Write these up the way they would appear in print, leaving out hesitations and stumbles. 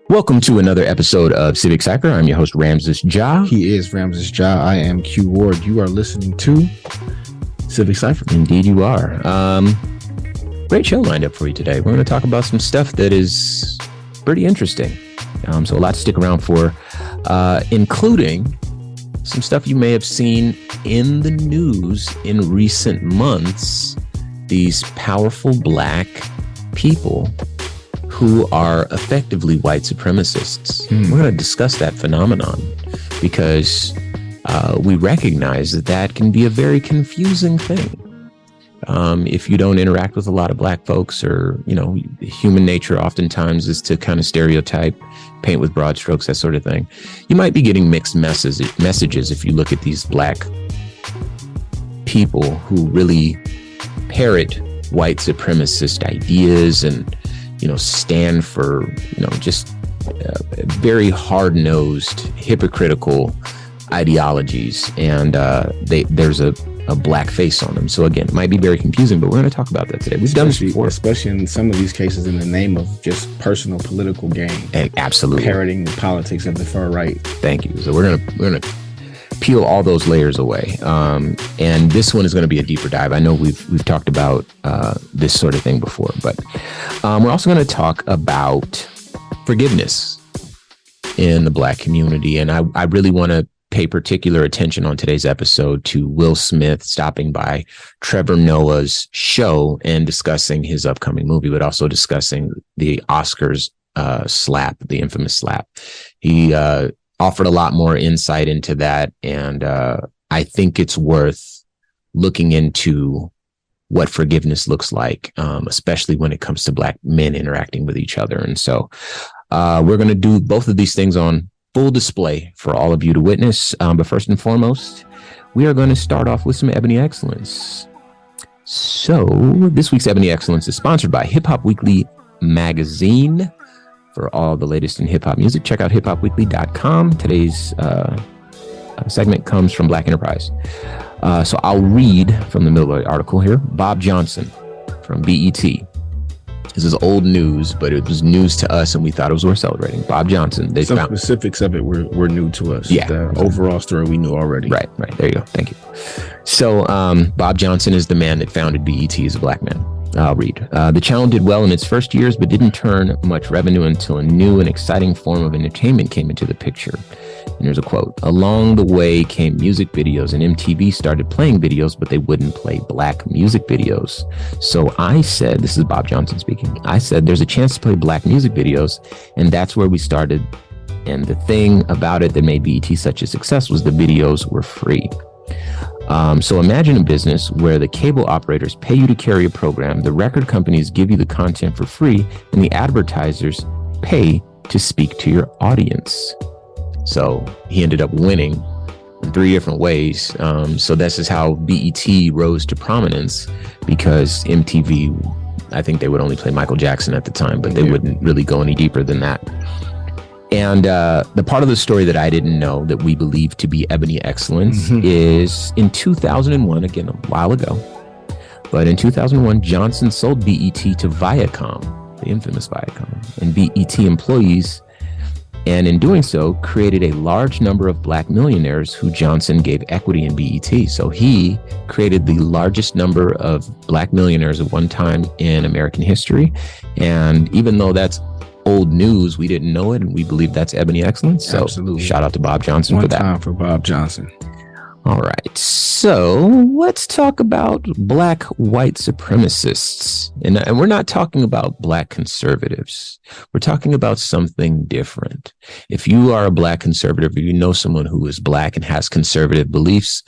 Welcome to another episode of Civic Cipher. I'm your host, Ramses Ja. He is Ramses Ja. I am Q Ward. You are listening to Civic Cipher. Indeed, you are. Great show lined up for you today. We're going to talk about some stuff that is pretty interesting. So a lot to stick around for, including some stuff you may have seen in the news in recent months. These powerful black people who are effectively white supremacists. We're going to discuss that phenomenon because we recognize that that can be a very confusing thing. If you don't interact with a lot of black folks, or, you know, human nature oftentimes is to kind of stereotype, paint with broad strokes, that sort of thing. You might be getting mixed messages if you look at these black people who really parrot white supremacist ideas and, you know, stand for, you know, just very hard-nosed, hypocritical ideologies, and there's a black face on them. So again, it might be very confusing, but we're going to talk about that today. We've done this before, especially in some of these cases in the name of just personal political gain. Absolutely, parroting the politics of the far right. Thank you. So we're gonna peel all those layers away, and this one is going to be a deeper dive. I know we've talked about this sort of thing before, but we're also going to talk about forgiveness in the black community, and I really want to pay particular attention on today's episode to Will Smith stopping by Trevor Noah's show and discussing his upcoming movie, but also discussing the Oscars slap, the infamous slap. He offered a lot more insight into that, and I think it's worth looking into what forgiveness looks like, especially when it comes to black men interacting with each other. And so we're going to do both of these things on full display for all of you to witness. But first and foremost, we are going to start off with some Ebony Excellence. So this week's Ebony Excellence is sponsored by Hip Hop Weekly magazine. For all the latest in hip-hop music, check out hiphopweekly.com. Today's segment comes from Black Enterprise. So I'll read from the middle of the article here. Bob Johnson from BET. This is old news, but it was news to us, and we thought it was worth celebrating. Bob Johnson. Some specifics of it were new to us. Yeah. The overall story we knew already. Right. There you go. Thank you. So Bob Johnson is the man that founded BET as a black man. I'll read. The channel did well in its first years, but didn't turn much revenue until a new and exciting form of entertainment came into the picture. And here's a quote. Along the way came music videos, and MTV started playing videos, but they wouldn't play black music videos. So I said, this is Bob Johnson speaking, I said, there's a chance to play black music videos, and that's where we started. And the thing about it that made BET such a success was the videos were free. So imagine a business where the cable operators pay you to carry a program, the record companies give you the content for free, and the advertisers pay to speak to your audience. So he ended up winning in 3 different ways. So this is how BET rose to prominence, because MTV, I think they would only play Michael Jackson at the time, but they wouldn't really go any deeper than that. And the part of the story that I didn't know that we believe to be Ebony Excellence is in 2001, again, a while ago, but in 2001, Johnson sold BET to Viacom, the infamous Viacom, and BET employees, and in doing so, created a large number of black millionaires who Johnson gave equity in BET. So he created the largest number of black millionaires at one time in American history. And even though that's old news, we didn't know it, and we believe that's Ebony Excellence. So absolutely, shout out to Bob Johnson for that. One time for Bob Johnson. All right, so let's talk about black white supremacists, and we're not talking about black conservatives. We're talking about something different. If you are a black conservative, or you know someone who is black and has conservative beliefs,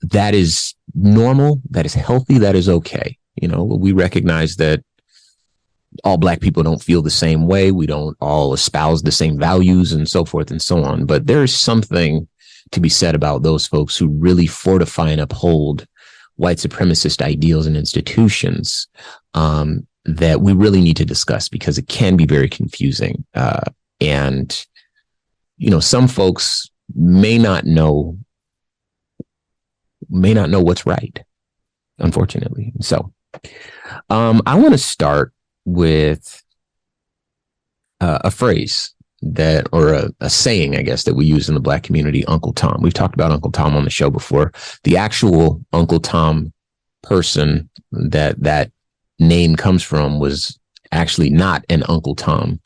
that is normal, that is healthy, that is okay. You know, we recognize that all black people don't feel the same way. We don't all espouse the same values and so forth and so on. But there's something to be said about those folks who really fortify and uphold white supremacist ideals and institutions that we really need to discuss, because it can be very confusing. And, you know, some folks may not know what's right, unfortunately. So I want to start with a phrase that, or a saying, I guess, that we use in the Black community, Uncle Tom. We've talked about Uncle Tom on the show before. The actual Uncle Tom person that name comes from was actually not an Uncle Tom,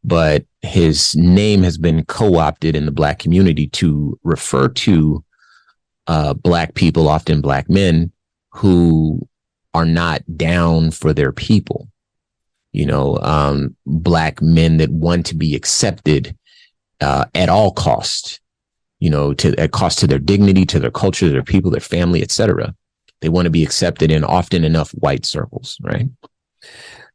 but his name has been co-opted in the Black community to refer to Black people, often Black men, who are not down for their people. Black men that want to be accepted at all costs, at cost to their dignity, to their culture, their people, their family, etc. They want to be accepted in often enough white circles, right?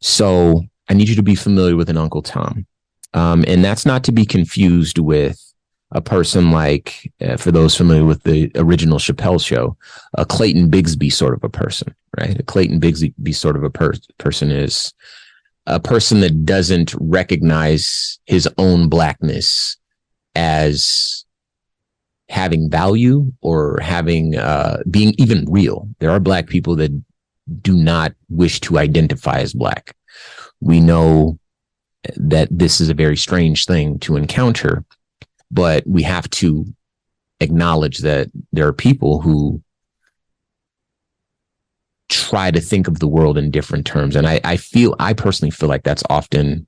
So I need you to be familiar with an Uncle Tom. And that's not to be confused with a person like, for those familiar with the original Chappelle Show, a Clayton Bigsby sort of a person, right? A Clayton Bigsby sort of a person is a person that doesn't recognize his own Blackness as having value or having being even real. There are Black people that do not wish to identify as Black. We know that this is a very strange thing to encounter, but we have to acknowledge that there are people who try to think of the world in different terms. And I personally feel like that's often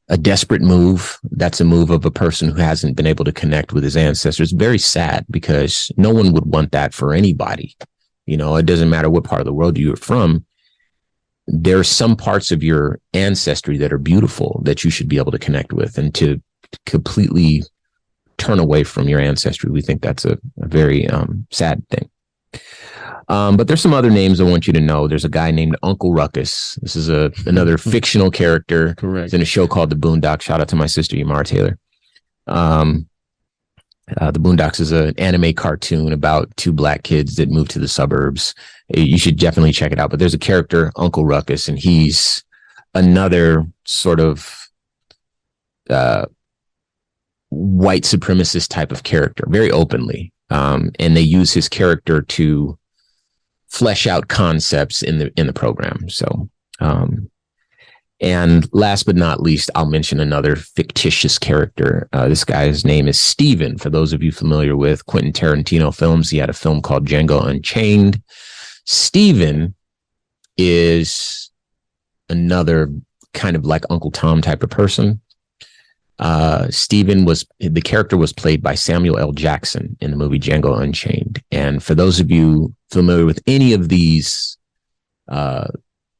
a desperate move. That's a move of a person who hasn't been able to connect with his ancestors. Very sad, because no one would want that for anybody. It doesn't matter what part of the world you're from. There are some parts of your ancestry that are beautiful that you should be able to connect with, and to completely turn away from your ancestry, we think that's a very sad thing. But there's some other names I want you to know. There's a guy named Uncle Ruckus. This is another fictional character. Correct. He's in a show called The Boondocks. Shout out to my sister, Yamar Taylor. The Boondocks is an anime cartoon about two Black kids that move to the suburbs. You should definitely check it out. But there's a character, Uncle Ruckus, and he's another sort of white supremacist type of character, very openly. And they use his character to flesh out concepts in the program. So, and last but not least, I'll mention another fictitious character. This guy's name is Steven. For those of you familiar with Quentin Tarantino films, he had a film called Django Unchained. Steven is another kind of like Uncle Tom type of person. The character was played by Samuel L. Jackson in the movie Django Unchained. And for those of you familiar with any of these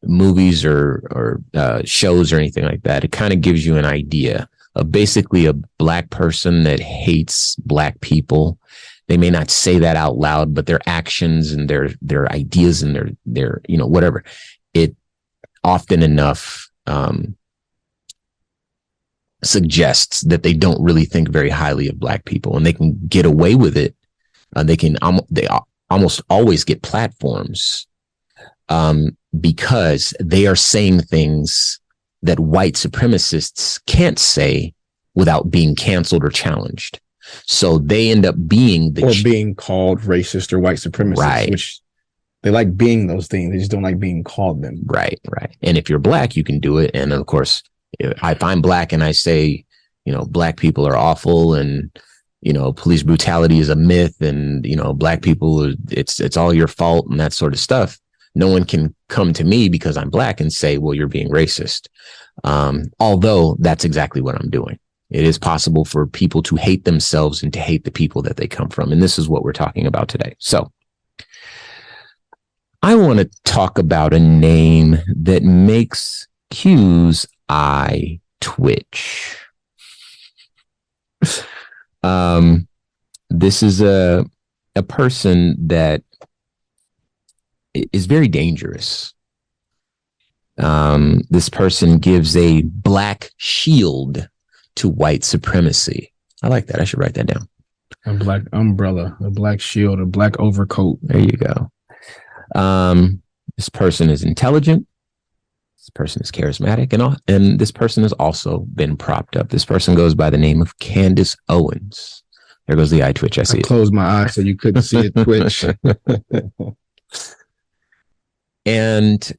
movies or shows or anything like that, it kind of gives you an idea of basically a Black person that hates Black people. They may not say that out loud, but their actions and their ideas and their whatever, it often enough suggests that they don't really think very highly of Black people, and they can get away with it. They almost always get platforms because they are saying things that white supremacists can't say without being canceled or challenged. So they end up being being called racist or white supremacist, right? Which they like being those things. They just don't like being called them. Right. And if you're Black, you can do it. And of course, if I'm Black and I say, Black people are awful and, police brutality is a myth and, Black people, it's all your fault and that sort of stuff, no one can come to me because I'm Black and say, well, you're being racist. Although that's exactly what I'm doing. It is possible for people to hate themselves and to hate the people that they come from. And this is what we're talking about today. So I want to talk about a name that makes Q's eye twitch. This is a person that is very dangerous. This person gives a Black shield to white supremacy. I like that. I should write that down. A Black umbrella, a Black shield, a Black overcoat. There you go. This person is intelligent. This person is charismatic, and this person has also been propped up. This person goes by the name of Candace Owens. There goes the eye twitch. I see it. Closed my eyes so you couldn't see it twitch. And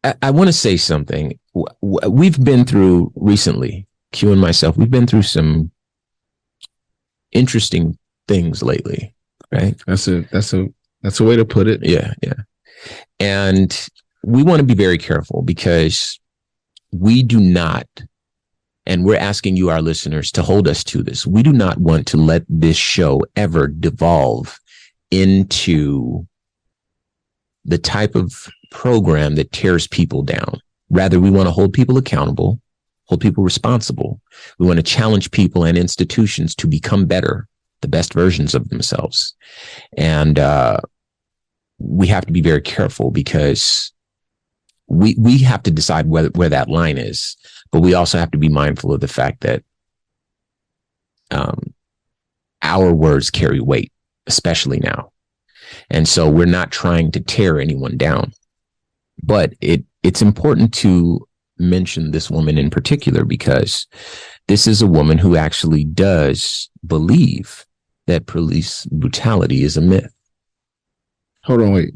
I want to say something. We've been through recently, Q and myself, we've been through some interesting things lately, right? That's a way to put it. Yeah. And we want to be very careful because we do not, and we're asking you, our listeners, to hold us to this. We do not want to let this show ever devolve into the type of program that tears people down. Rather, we want to hold people accountable, hold people responsible. We want to challenge people and institutions to become better, the best versions of themselves. And we have to be very careful because we have to decide where that line is. But we also have to be mindful of the fact that our words carry weight, especially now. And so we're not trying to tear anyone down. But it's important to mention this woman in particular because this is a woman who actually does believe that police brutality is a myth. Hold on, wait.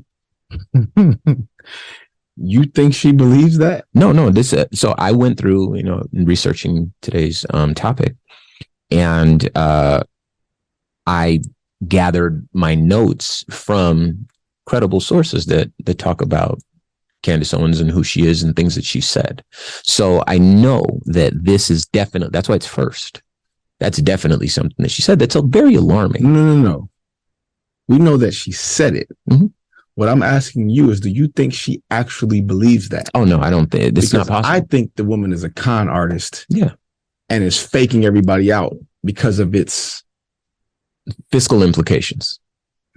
You think she believes that? No. This. So I went through, researching today's topic, and I gathered my notes from credible sources that talk about Candace Owens and who she is and things that she said. So I know that this is definitely, that's why it's first. That's definitely something that she said that's very alarming. No. We know that she said it. Mm-hmm. What I'm asking you is, do you think she actually believes that? Oh, no, I don't think it's not possible. I think the woman is a con artist. Yeah. And is faking everybody out because of its fiscal implications.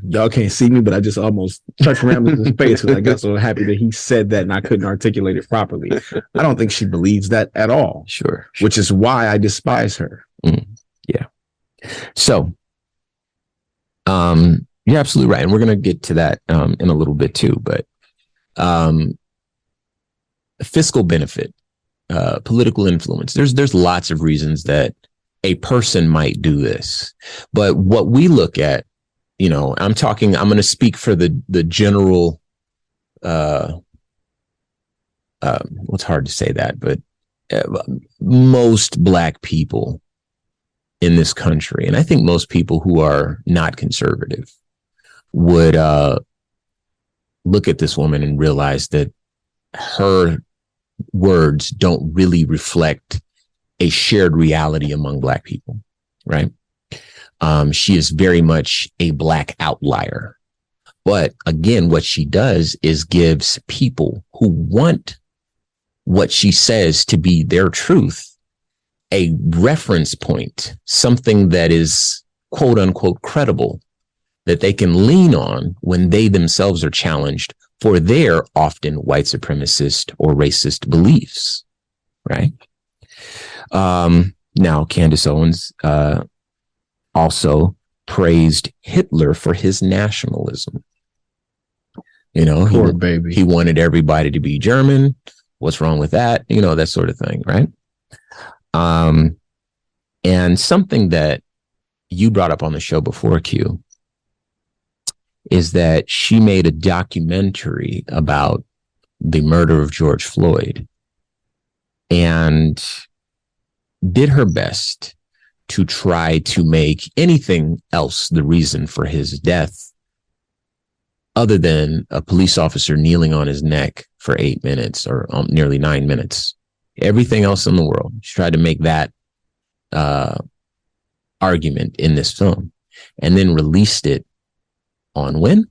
Y'all can't see me, but I just almost touched Ramsey's face because I got so happy that he said that and I couldn't articulate it properly. I don't think she believes that at all. Sure. Which is why I despise her. Yeah. So, you're absolutely right. And we're going to get to that in a little bit too. But fiscal benefit, political influence, there's lots of reasons that a person might do this. But what we look at, I'm going to speak for the general, well, it's hard to say that, but most Black people in this country, and I think most people who are not conservative, would look at this woman and realize that her words don't really reflect a shared reality among Black people, right? She is very much a Black outlier. But again, what she does is gives people who want what she says to be their truth a reference point, something that is quote unquote credible, that they can lean on when they themselves are challenged for their often white supremacist or racist beliefs, right? Now, Candace Owens also praised Hitler for his nationalism. Poor baby. He wanted everybody to be German. What's wrong with that? That sort of thing, right? And something that you brought up on the show before, Q, is that she made a documentary about the murder of George Floyd and did her best to try to make anything else the reason for his death other than a police officer kneeling on his neck for 8 minutes or nearly 9 minutes. Everything else in the world. She tried to make that argument in this film and then released it on when?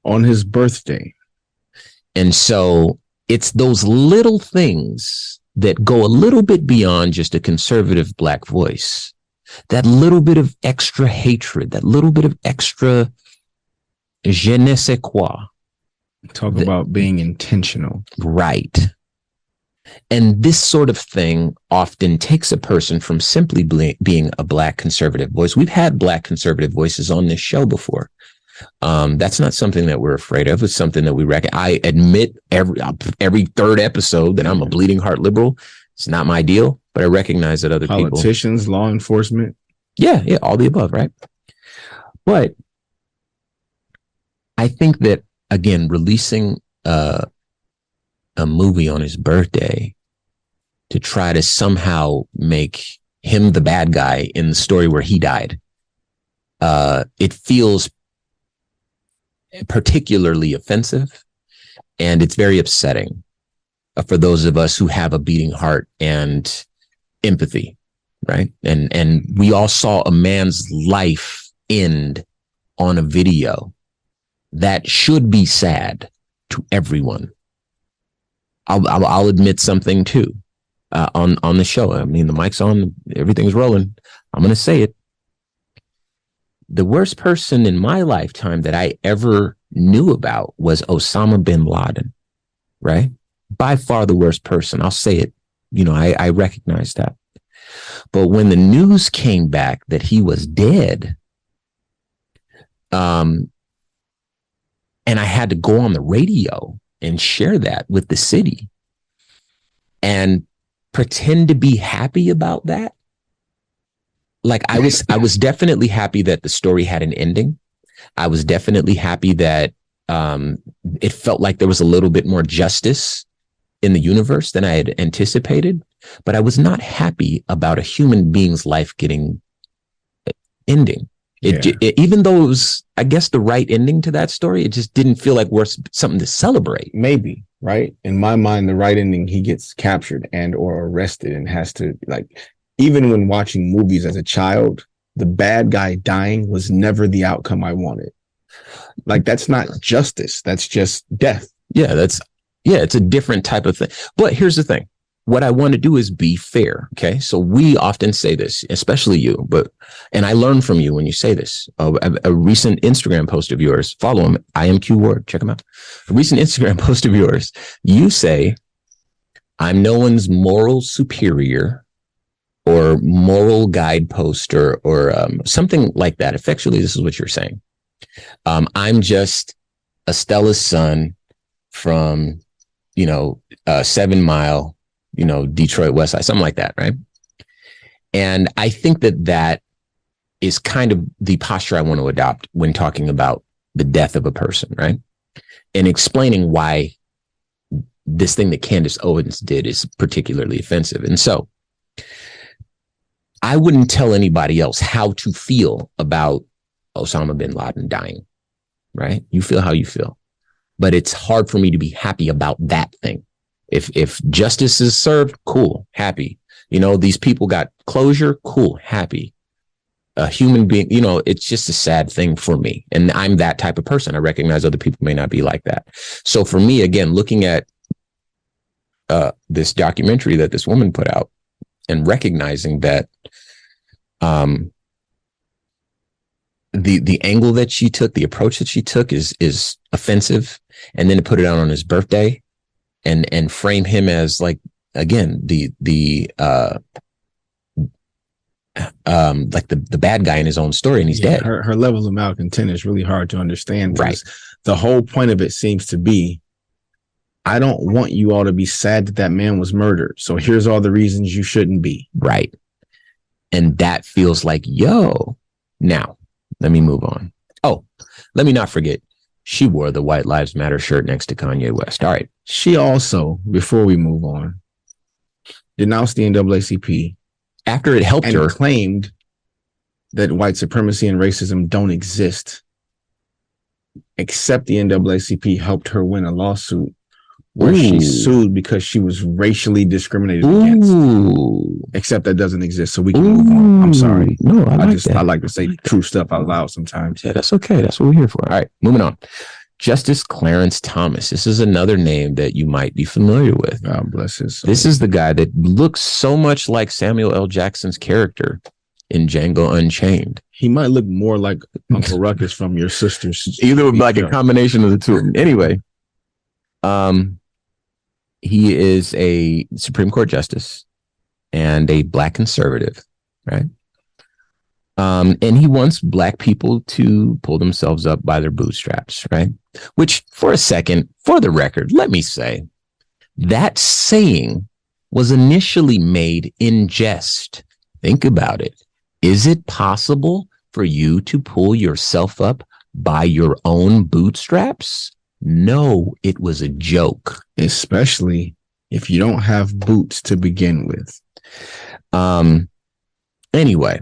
On his birthday. And so it's those little things that go a little bit beyond just a conservative Black voice. That little bit of extra hatred, that little bit of extra je ne sais quoi. Talk about being intentional. Right. And this sort of thing often takes a person from simply being a Black conservative voice. We've had Black conservative voices on this show before. That's not something that we're afraid of. It's something that we reckon. I admit every third episode that I'm a bleeding heart liberal. It's not my deal, but I recognize that other politicians, law enforcement. Yeah, all the above, right? But I think that, again, releasing a movie on his birthday to try to somehow make him the bad guy in the story where he died. It feels particularly offensive, and it's very upsetting for those of us who have a beating heart and empathy, right? And we all saw a man's life end on a video. That should be sad to everyone. I'll admit something too on the show. I mean, the mic's on, everything's rolling. I'm going to say it. The worst person in my lifetime that I ever knew about was Osama bin Laden, right? By far the worst person. I'll say it. You know, I recognize that. But when the news came back that he was dead, and I had to go on the radio and share that with the city and pretend to be happy about that. Like I was definitely happy that the story had an ending. I was definitely happy that it felt like there was a little bit more justice in the universe than I had anticipated. But I was not happy about a human being's life ending. Even though it was, I guess, the right ending to that story, it just didn't feel like worth something to celebrate. Maybe, right? In my mind, the right ending, he gets captured and or arrested and has to, like, even when watching movies as a child, the bad guy dying was never the outcome I wanted. Like, that's not justice. That's just death. Yeah, it's a different type of thing. But here's the thing. What I want to do is be fair. Okay. So we often say this, especially you, and I learn from you when you say this. A recent Instagram post of yours, follow him, IMQ Ward, check him out. A recent Instagram post of yours, you say, I'm no one's moral superior or moral guidepost or something like that. Effectually, this is what you're saying. I'm just a Stella's son from, 7 Mile, Detroit West Side, something like that, right? And I think that is kind of the posture I want to adopt when talking about the death of a person, right? And explaining why this thing that Candace Owens did is particularly offensive. And so I wouldn't tell anybody else how to feel about Osama bin Laden dying, right? You feel how you feel. But it's hard for me to be happy about that thing. If justice is served, cool, happy. These people got closure, cool, happy. A human being, it's just a sad thing for me. And I'm that type of person. I recognize other people may not be like that. So for me, again, looking at this documentary that this woman put out and recognizing that the angle that she took, the approach that she took is offensive. And then to put it out on his birthday and frame him as, like, again, the bad guy in his own story, and he's dead. Her levels of malcontent is really hard to understand. Right. The whole point of it seems to be, I don't want you all to be sad that man was murdered. So here's all the reasons you shouldn't be. Right. And that feels like, now let me move on. Oh, let me not forget. She wore the White Lives Matter shirt next to Kanye West. All right. She also, before we move on, denounced the NAACP after it helped her, claimed that white supremacy and racism don't exist, except the NAACP helped her win a lawsuit where she sued because she was racially discriminated against. Except that doesn't exist, so we can move on. I'm sorry. No, I like to say true stuff out loud sometimes. Yeah, that's okay. That's what we're here for. All right, moving on. Justice Clarence Thomas. This is another name that you might be familiar with. God bless his soul. This is the guy that looks so much like Samuel L. Jackson's character in Django Unchained. He might look more like Uncle Ruckus from your sister's. Either like a combination of the two. Anyway, he is a Supreme Court justice and a Black conservative, right? And he wants Black people to pull themselves up by their bootstraps, right? Which, for a second, for the record, let me say, that saying was initially made in jest. Think about it. Is it possible for you to pull yourself up by your own bootstraps? No, it was a joke. Especially if you don't have boots to begin with. Anyway,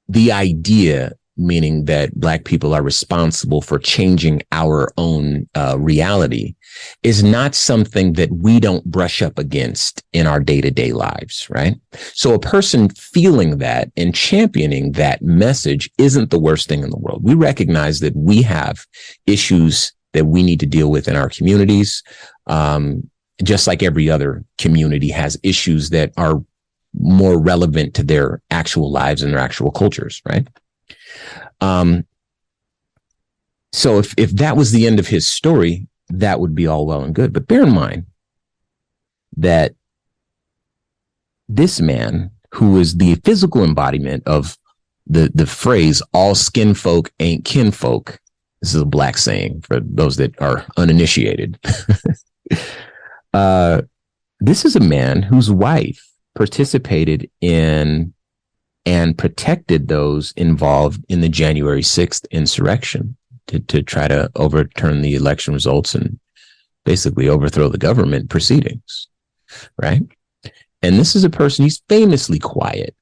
the idea, meaning that Black people are responsible for changing our own reality, is not something that we don't brush up against in our day-to-day lives, right? So a person feeling that and championing that message isn't the worst thing in the world. We recognize that we have issues that we need to deal with in our communities, just like every other community has issues that are more relevant to their actual lives and their actual cultures, right? So if that was the end of his story, that would be all well and good. But bear in mind that this man, who is the physical embodiment of the phrase "all skin folk ain't kinfolk," this is a Black saying for those that are uninitiated. This is a man whose wife participated in and protected those involved in the January 6th insurrection to try to overturn the election results and basically overthrow the government proceedings, right? And this is a person, he's famously quiet,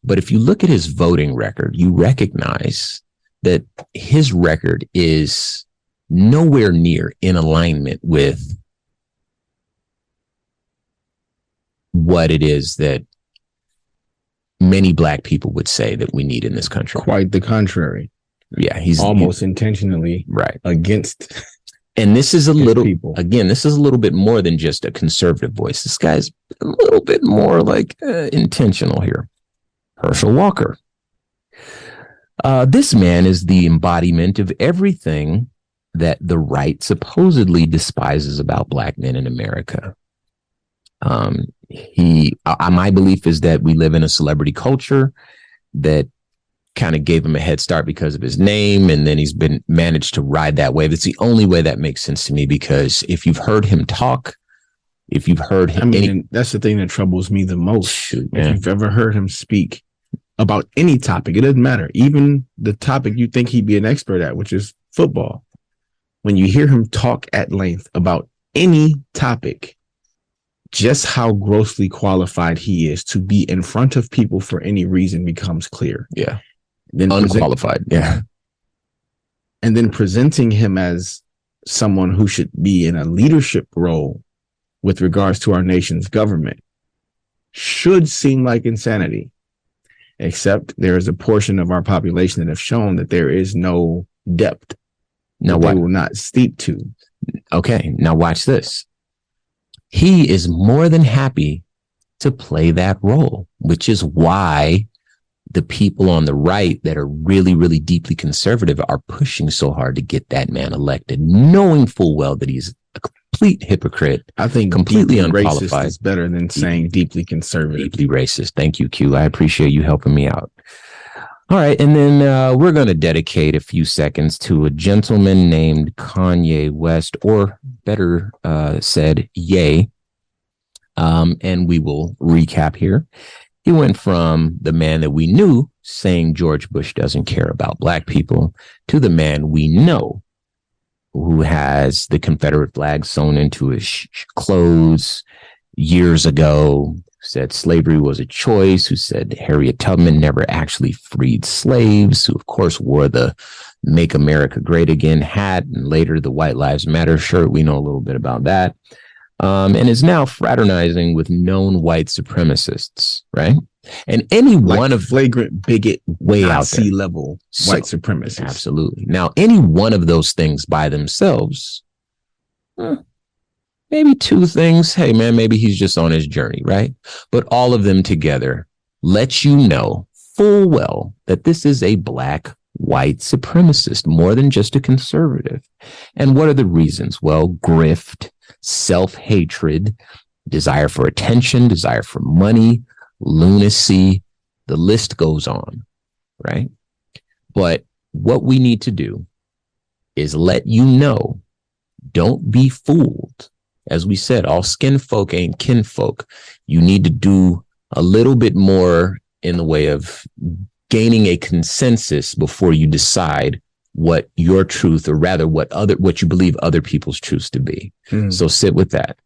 but if you look at his voting record, you recognize that his record is nowhere near in alignment with what it is that many Black people would say that we need in this country. Quite the contrary. Yeah, he's almost intentionally right against. And this is a little, people. Again, this is a little bit more than just a conservative voice. This guy's a little bit more like intentional here. Herschel Walker. This man is the embodiment of everything that the right supposedly despises about Black men in America. My belief is that we live in a celebrity culture that kind of gave him a head start because of his name, and then he's been managed to ride that wave. It's the only way that makes sense to me, because if you've heard him talk, if you've heard him, that's the thing that troubles me the most. Shoot, if you've ever heard him speak about any topic, it doesn't matter, even the topic you think he'd be an expert at, which is football. When you hear him talk at length about any topic, just how grossly qualified he is to be in front of people for any reason becomes clear. Yeah. Then unqualified. Yeah. And then presenting him as someone who should be in a leadership role with regards to our nation's government should seem like insanity, except there is a portion of our population that have shown that there is no depth that they will not steep to. Okay. Now watch this. He is more than happy to play that role, which is why the people on the right that are really, really deeply conservative are pushing so hard to get that man elected, knowing full well that he's a complete hypocrite. I think completely unqualified. Racist is better than saying deeply conservative. Deeply racist. Thank you, Q. I appreciate you helping me out. All right. And then we're going to dedicate a few seconds to a gentleman named Kanye West, or better said, Ye. And we will recap here. He went from the man that we knew saying George Bush doesn't care about Black people to the man we know who has the Confederate flag sewn into his clothes years ago, said slavery was a choice, who said Harriet Tubman never actually freed slaves, who of course wore the Make America Great Again hat and later the White Lives Matter shirt. We know a little bit about that. And is now fraternizing with known white supremacists, right? And any like one of flagrant bigot, way out there, level white supremacists. Absolutely. Now, any one of those things by themselves, maybe two things. Hey, man, maybe he's just on his journey, right? But all of them together let you know full well that this is a Black white supremacist, more than just a conservative. And what are the reasons? Well, grift, self-hatred, desire for attention, desire for money, lunacy, the list goes on, right? But what we need to do is let you know, don't be fooled. As we said, all skin folk ain't kinfolk. You need to do a little bit more in the way of gaining a consensus before you decide what your truth, or rather what you believe other people's truths to be. So sit with that.